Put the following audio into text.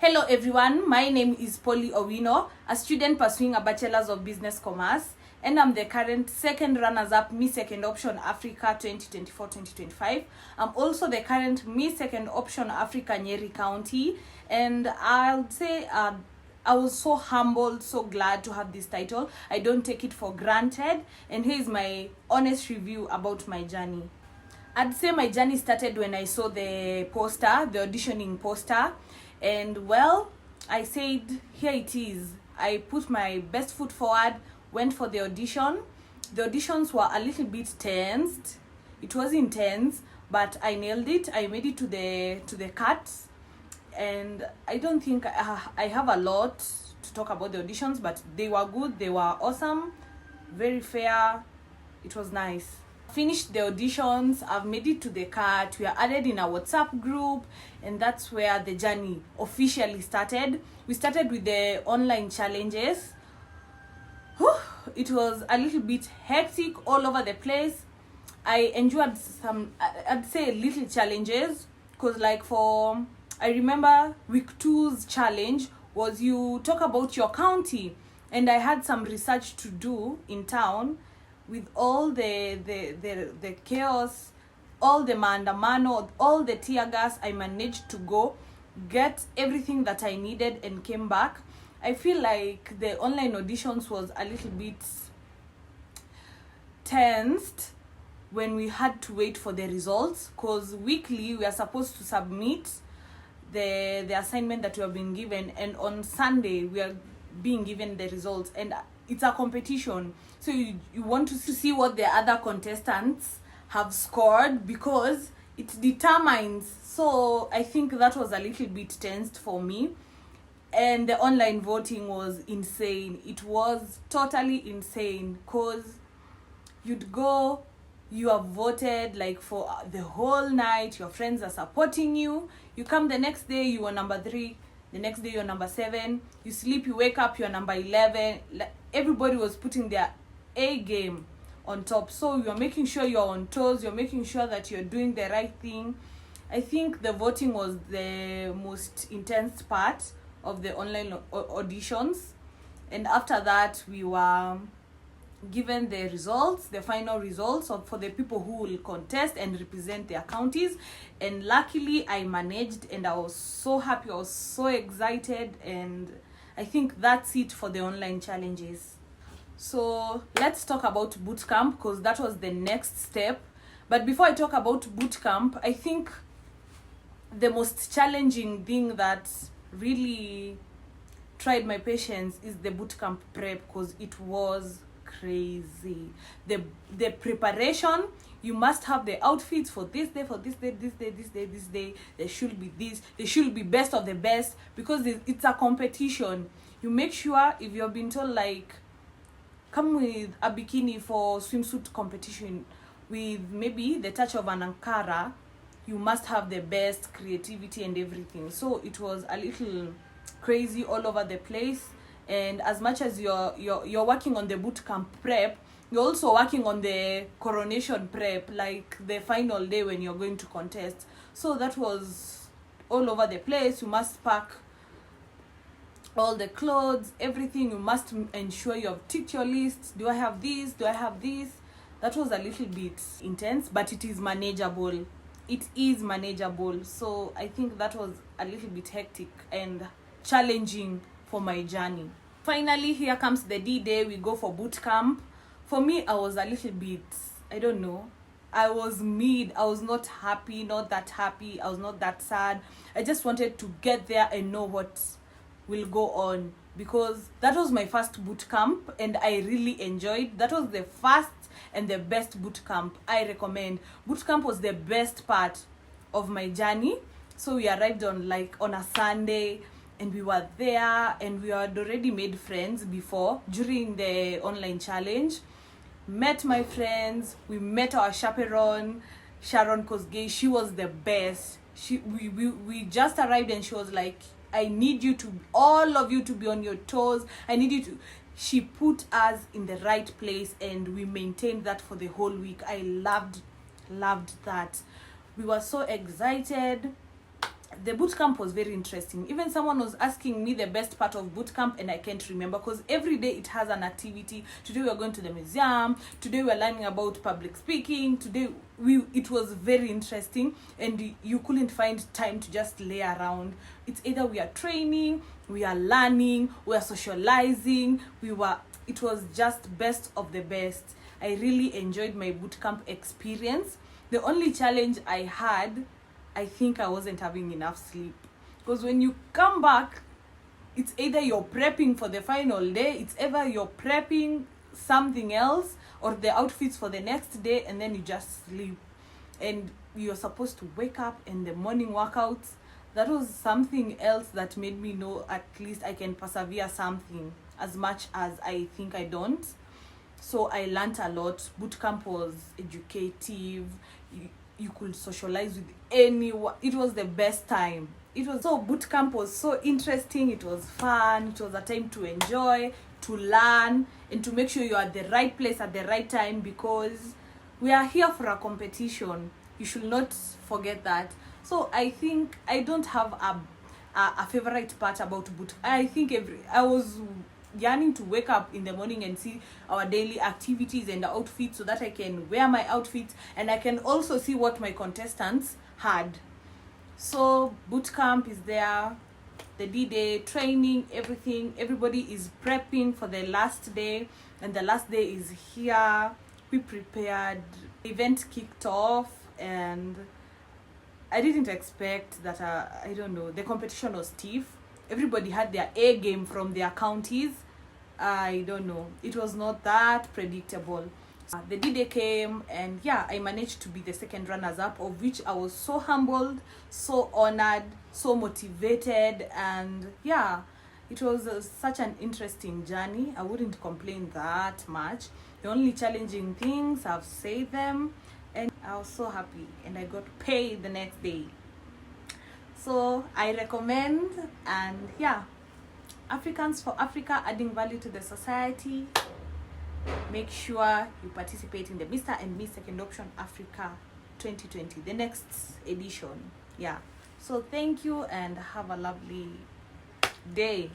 Hello everyone, my name is Polly Owino, a student pursuing a Bachelor's of Business Commerce, and I'm the current second runners-up Miss Second Option Africa 2024-2025. I'm also the current Miss Second Option Africa Nyeri County, and I'll say I was so humbled, so glad to have this title. I don't take it for granted, and here's my honest review about my journey. I'd say my journey started when I saw the poster, the auditioning poster, and well, I said, here it is. I put my best foot forward, went for the audition. The auditions were a little bit tensed. It was intense, but I nailed it. I made it to the cut, and I don't think I have a lot to talk about the auditions, but they were good, they were awesome, very fair. It was nice. Finished the auditions, I've made it to the cut, we are added in a WhatsApp group, and that's where the journey officially started. We started with the online challenges. It was a little bit hectic all over the place. I enjoyed some, I'd say, little challenges, because I remember week 2's challenge was you talk about your county, and I had some research to do in town. With all the chaos, all the maandamano, all the tear gas, I managed to go get everything that I needed and came back. I feel like the online auditions was a little bit tensed when we had to wait for the results, because weekly we are supposed to submit the assignment that we have been given, and on Sunday we are being given the results, and it's a competition, so you want to see what the other contestants have scored, because it determines. So I think that was a little bit tensed for me. And the online voting was insane. It was totally insane, because you'd go, you have voted like for the whole night, your friends are supporting you, you come the next day, you are number 3, the next day you're number 7, you sleep, you wake up, you're number 11. Everybody was putting their A game on top, so you're making sure you're on toes, you're making sure that you're doing the right thing. I think the voting was the most intense part of the online auditions, and after that we were given the results, the final results for the people who will contest and represent their counties, and luckily I managed, and I was so happy, I was so excited, and I think that's it for the online challenges. So let's talk about bootcamp, because that was the next step. But before I talk about bootcamp, I think the most challenging thing that really tried my patience is the bootcamp prep, because it was crazy. The preparation, you must have the outfits for this day, for this day, this day, this day, this day. There should be this, there should be best of the best, because it's a competition. You make sure, if you've been told like come with a bikini for swimsuit competition with maybe the touch of an ankara, you must have the best creativity and everything. So it was a little crazy all over the place. And as much as you're working on the bootcamp prep, you're also working on the coronation prep, like the final day when you're going to contest. So that was all over the place. You must pack all the clothes, everything. You must ensure you have ticked your list. Do I have this? Do I have this? That was a little bit intense, but it is manageable. It is manageable. So I think that was a little bit hectic and challenging for my journey. Finally, here comes the D-Day. We go for boot camp. For me, I was a little bit, I don't know, I was mid. I was not happy, not that happy. I was not that sad. I just wanted to get there and know what will go on, because that was my first boot camp and I really enjoyed. That was the first and the best boot camp. I recommend. Boot camp was the best part of my journey. So we arrived on a Sunday, and we were there, and we had already made friends before during the online challenge. Met my friends, we met our chaperone, Sharon Kosgei. She was the best. We just arrived and she was like, I need you to, all of you, to be on your toes. I need you to. She put us in the right place, and we maintained that for the whole week. I loved that. We were so excited. the boot camp was very interesting. Even someone was asking me the best part of boot camp, and I can't remember, because every day it has an activity. Today we are going to the museum, today we are learning about public speaking, today it was very interesting, and you couldn't find time to just lay around. It's either we are training, we are learning, we are socializing, it was just best of the best. I really enjoyed my boot camp experience. The only challenge I had, I think I wasn't having enough sleep, because when you come back, it's either you're prepping for the final day, it's either you're prepping something else or the outfits for the next day, and then you just sleep, and you're supposed to wake up in the morning workouts. That was something else that made me know at least I can persevere something, as much as I think I don't. So I learned a lot. Boot camp was educative. You could socialize with anyone. It was the best time. Boot camp was so interesting. It was fun. It was a time to enjoy, to learn, and to make sure you're at the right place at the right time, because we are here for a competition. You should not forget that. So I think I don't have a favorite part about boot. I think I was yearning to wake up in the morning and see our daily activities and the outfits, so that I can wear my outfits and I can also see what my contestants had. So boot camp is there, the D-Day training, everything. Everybody is prepping for the last day, and the last day is here. We prepared, event kicked off, and I didn't expect that. I don't know, the competition was stiff. Everybody had their A game from their counties. I don't know, it was not that predictable. The D-Day came, and yeah, I managed to be the second runners-up, of which I was so humbled, so honored, so motivated, and yeah, it was such an interesting journey. I wouldn't complain that much. The only challenging things, I've said them, and I was so happy, and I got paid the next day. So I recommend, and yeah, Africans for Africa, adding value to the society. Make sure you participate in the Mr. and Miss Second Option Africa 2020, the next edition. Yeah. So thank you, and have a lovely day.